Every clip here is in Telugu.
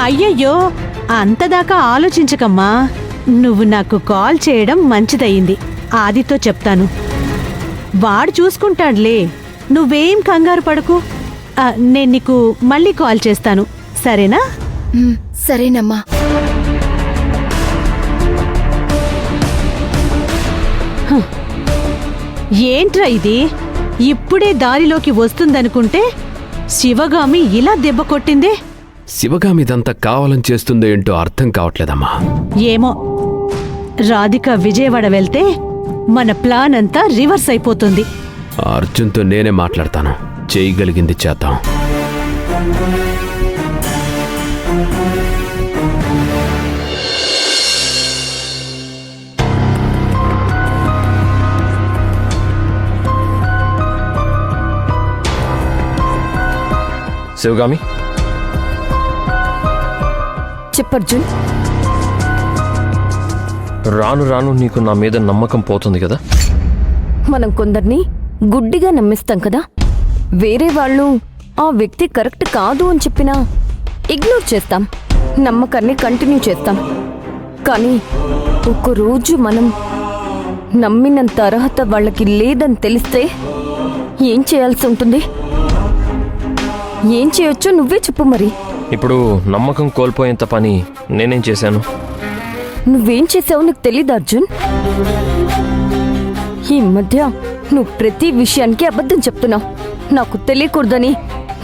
అయ్యయ్యో, అంతదాకా ఆలోచించకమ్మా. నువ్వు నాకు కాల్ చేయడం మంచిదయ్యింది. ఆదితో చెప్తాను, వాడు చూసుకుంటాడులే. నువ్వేం కంగారు పడకు. నేను నీకు మళ్ళీ కాల్ చేస్తాను, సరేనా? సరేనమ్మా. ఏంట్రా ఇది? ఇప్పుడే దారిలోకి వస్తుందనుకుంటే శివగామి ఇలా దెబ్బ కొట్టిందే. శివగామి ఇదంతా కావాలని చేస్తుందో ఏంటో అర్థం కావట్లేదమ్మా. ఏమో, రాధిక విజయవాడ వెళ్తే మన ప్లాన్ అంతా రివర్స్ అయిపోతుంది. అర్జున్తో నేనే మాట్లాడతాను, చేయగలిగింది చేద్దాం. శివగామి, చెప్పర్జున్. రాను రాను నీకు నా మీద నమ్మకం పోతుంది కదా? మనం కొందరిని గుడ్డిగా నమ్మిస్తాం కదా. వేరే వాళ్ళు ఆ వ్యక్తి కరెక్ట్ కాదు అని చెప్పినా ఇగ్నోర్ చేస్తాం, నమ్మకాన్ని కంటిన్యూ చేస్తాం. కానీ ఒక్కరోజు మనం నమ్మినంత అర్హత వాళ్ళకి లేదని తెలిస్తే ఏం చేయాల్సి ఉంటుంది? ఏం చేయొచ్చో నువ్వే చెప్పు మరి. ఇప్పుడు నమ్మకం కోల్పోయేంత పని నేనేం చేశాను? నువ్వేం చేసావో నీకు తెలీదు అర్జున్. ఈ మధ్య నువ్వు ప్రతి విషయానికి అబద్ధం చెప్తున్నావు. నాకు తెలియకూడదని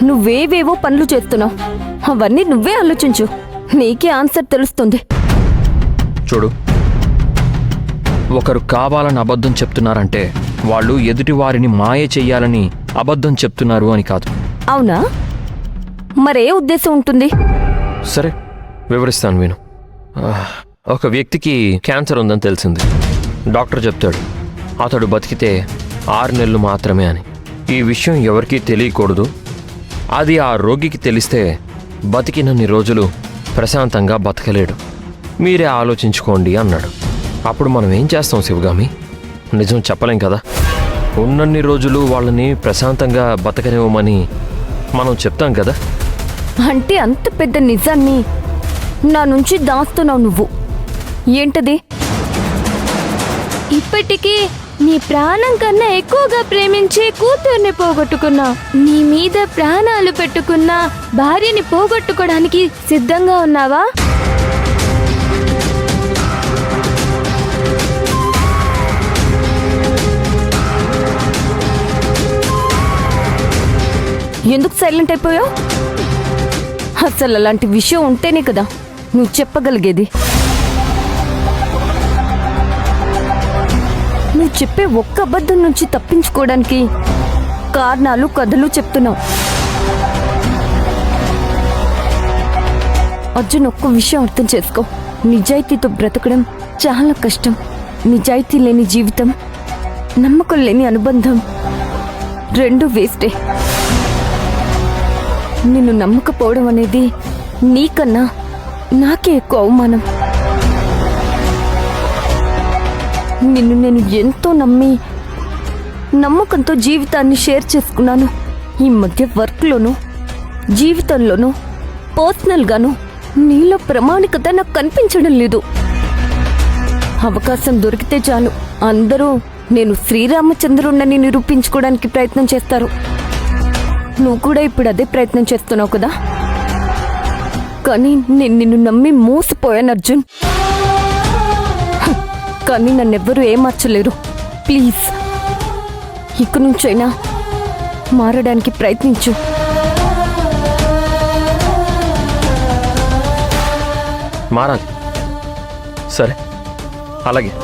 నువ్వేవేవో పనులు చేస్తున్నావు. అవన్నీ నువ్వే ఆలోచించు, నీకే ఆన్సర్ తెలుస్తుంది. చూడు, ఒకరు కావాలని అబద్ధం చెప్తున్నారంటే వాళ్ళు ఎదుటి వారిని మాయ చెయ్యాలని అబద్ధం చెప్తున్నారు అని కాదు. అవునా? మరే ఉద్దేశం ఉంటుంది? సరే, వివరిస్తాను విను. ఒక వ్యక్తికి క్యాన్సర్ ఉందని తెలిసింది. డాక్టర్ చెప్తాడు అతడు బతికితే 6 నెలలు మాత్రమే అని. ఈ విషయం ఎవరికీ తెలియకూడదు. అది ఆ రోగికి తెలిస్తే బతికినన్ని రోజులు ప్రశాంతంగా బతకలేడు. మీరే ఆలోచించుకోండి అన్నాడు. అప్పుడు మనం ఏం చేస్తాం శివగామి? నిజం చెప్పలేం కదా. ఉన్నన్ని రోజులు వాళ్ళని ప్రశాంతంగా బతకనివ్వమని మనం చెప్తాం కదా. అంటే అంత పెద్ద నిజాన్ని నా నుంచి దాస్తున్నావు నువ్వు. ఏంటది? ఇప్పటికీ నీ ప్రాణం కన్నా ఎక్కువగా ప్రేమించే కూతుర్ని పోగొట్టుకున్నా, నీ మీద ప్రాణాలు పెట్టుకున్న భార్యని పోగొట్టుకోవడానికి సిద్ధంగా ఉన్నావా? ఎందుకు సైలెంట్ అయిపోయావు? అసలు అలాంటి విషయం ఉంటేనే కదా నువ్వు చెప్పగలిగేది. నువ్వు చెప్పే ఒక్క అబద్ధం నుంచి తప్పించుకోవడానికి కారణాలు కథలు చెప్తున్నావు. అర్జున్, ఒక్క విషయం అర్థం చేసుకో. నిజాయితీతో బ్రతకడం చాలా కష్టం. నిజాయితీ లేని జీవితం, నమ్మకం లేని అనుబంధం రెండు వేస్టే. నిన్ను నమ్మకపోవడం అనేది నీకన్నా నాకే ఎక్కువ అవమానం. నిన్ను నేను ఎంతో నమ్మి నమ్మకంతో జీవితాన్ని షేర్ చేసుకున్నాను. ఈ మధ్య వర్క్లోనూ జీవితంలోనూ పర్సనల్గాను నీలో ప్రామాణికత నాకు కనిపించడం లేదు. అవకాశం దొరికితే చాలు అందరూ నేను శ్రీరామచంద్రుణ్ణని నిరూపించుకోవడానికి ప్రయత్నం చేస్తారు. నువ్వు కూడా ఇప్పుడు అదే ప్రయత్నం చేస్తున్నావు కదా. కానీ నేను నిన్ను నమ్మి మోసపోయాను అర్జున్. కానీ నన్నెవ్వరూ ఏమార్చలేరు. ప్లీజ్, ఇక నుంచైనా మారడానికి ప్రయత్నించు. మారాలి. సరే, అలాగే.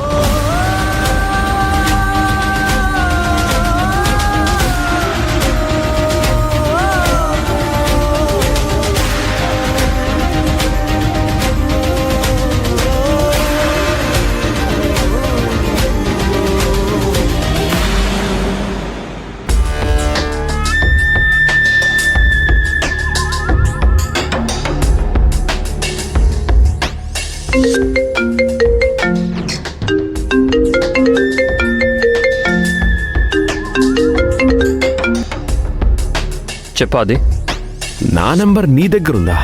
చెప్పాది. నా నంబర్ నీ దగ్గరుందా?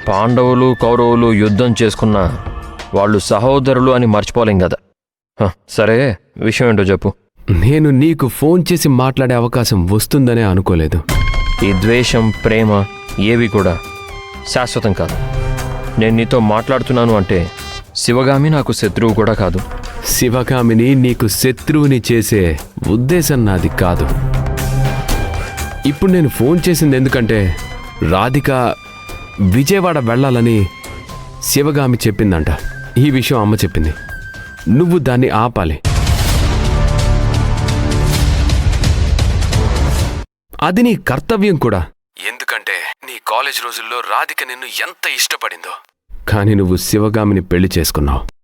పాండవులు కౌరవులు యుద్ధం చేసుకున్న వాళ్ళు సహోదరులు అని మర్చిపోలేం కదా. సరే, విషయం ఏంటో చెప్పు. నేను నీకు ఫోన్ చేసి మాట్లాడే అవకాశం వస్తుందనే అనుకోలేదు. ఈ ద్వేషం, ప్రేమ ఏవి కూడా శాశ్వతం కాదు. నేను నీతో మాట్లాడుతున్నాను అంటే శివగామి నాకు శత్రువు కూడా కాదు. శివగామిని నీకు శత్రువుని చేసే ఉద్దేశం నాది కాదు. ఇప్పుడు నేను ఫోన్ చేసింది ఎందుకంటే రాధిక విజయవాడ వెళ్ళాలని శివగామి చెప్పిందంట. ఈ విషయం అమ్మ చెప్పింది. నువ్వు దాన్ని ఆపాలి. అది నీ కర్తవ్యం కూడా. ఎందుకంటే నీ కాలేజ్ రోజుల్లో రాధిక నిన్ను ఎంత ఇష్టపడిందో. కానీ నువ్వు శివగామిని పెళ్లి చేసుకున్నావు.